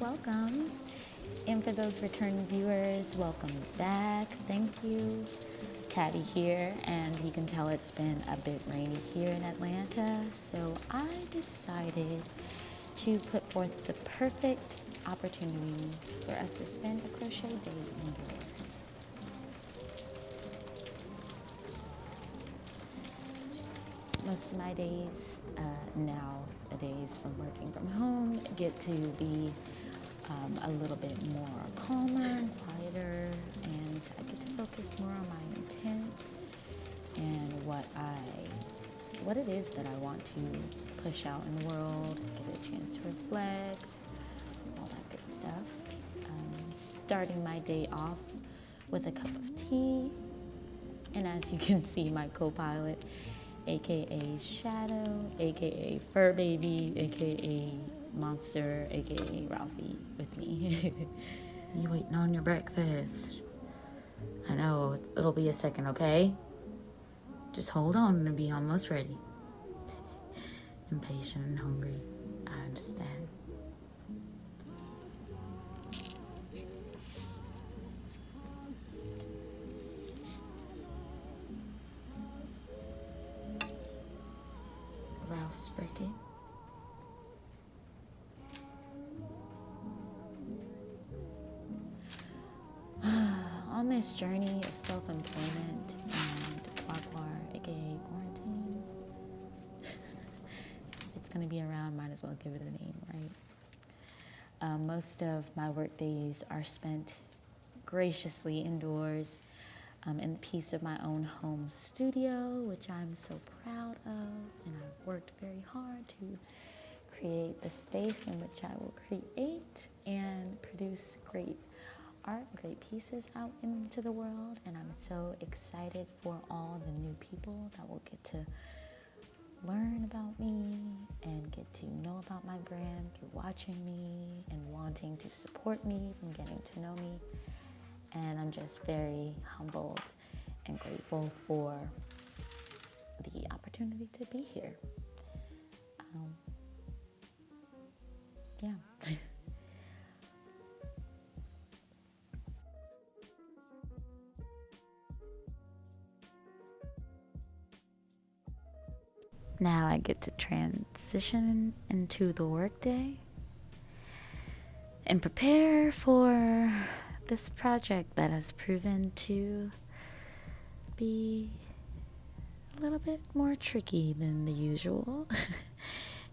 welcome. And for those returning viewers, welcome back. Thank you. Caddy here, and you can tell it's been a bit rainy here in Atlanta, so I decided to put forth the perfect opportunity for us to spend a crochet day indoors. Most of my days nowadays from working from home get to be a little bit more calmer and quieter, and I get to focus more on my intent and what it is that I want to push out in the world, get a chance to reflect, all that good stuff. Starting my day off with a cup of tea, and as you can see, my co-pilot, aka Shadow, aka Fur Baby, aka Monster, aka Ralphie, with me. You waiting on your breakfast? I know, it'll be a second, okay? Just hold on and be almost ready. Impatient and hungry, I understand. Ralph Spricket. On this journey of self-employment and quagmire, aka quarantine, if it's going to be around, might as well give it a name, right? Most of my work days are spent graciously indoors in the peace of my own home studio, which I'm so proud of, and I've worked very hard to create the space in which I will create and produce great art, great pieces out into the world. And I'm so excited for all the new people that will get to learn about me and get to know about my brand through watching me and wanting to support me from getting to know me. And I'm just very humbled and grateful for the opportunity to be here. Yeah. Now I get to transition into the workday and prepare for this project that has proven to be a little bit more tricky than the usual.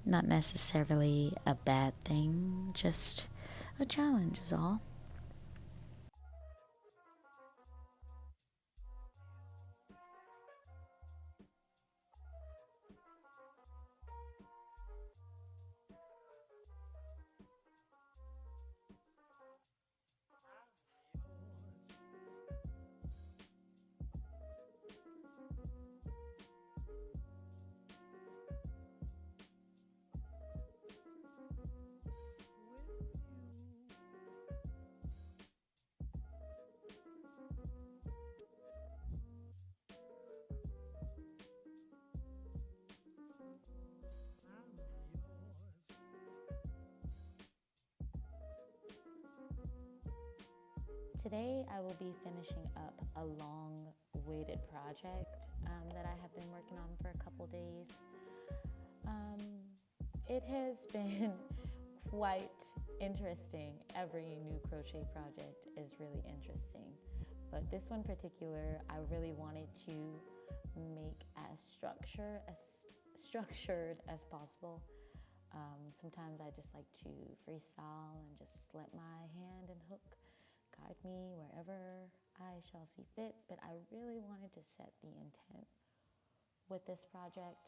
Not necessarily a bad thing, just a challenge is all. Today I will be finishing up a long-awaited project that I have been working on for a couple days. It has been quite interesting. Every new crochet project is really interesting, but this one in particular, I really wanted to make as structured as possible. Sometimes I just like to freestyle and just let my hand and hook guide me wherever I shall see fit, but I really wanted to set the intent with this project.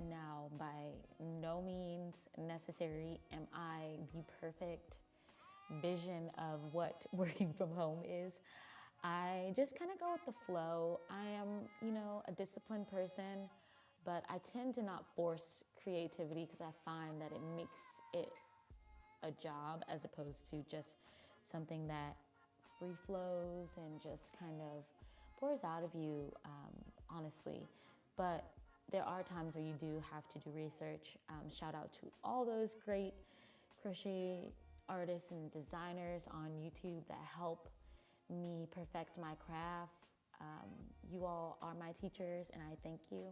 Now, by no means necessary am I the perfect vision of what working from home is. I just kind of go with the flow. I am, a disciplined person, but I tend to not force creativity because I find that it makes it a job as opposed to just something that free flows and just kind of pours out of you, honestly. But there are times where you do have to do research. Shout out to all those great crochet artists and designers on YouTube that help me perfect my craft. You all are my teachers, and I thank you.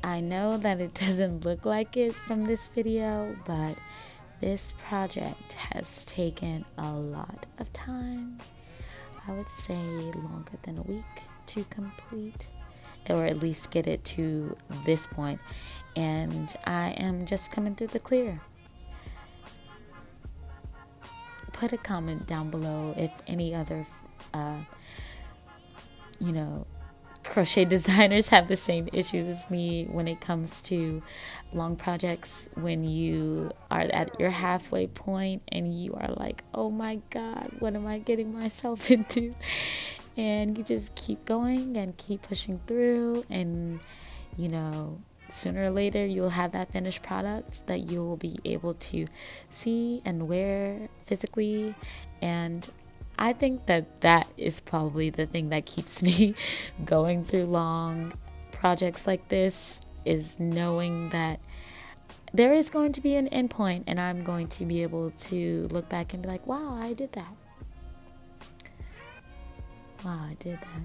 I know that it doesn't look like it from this video, but this project has taken a lot of time. I would say longer than a week to complete, or at least get it to this point. And I am just coming through the clear. Put a comment down below if any other, crochet designers have the same issues as me when it comes to long projects, when you are at your halfway point and you are like, oh my god, what am I getting myself into? And you just keep going and keep pushing through, and sooner or later you'll have that finished product that you'll be able to see and wear physically. And I think that is probably the thing that keeps me going through long projects like this, is knowing that there is going to be an end point, and I'm going to be able to look back and be like, wow, I did that. Wow, I did that.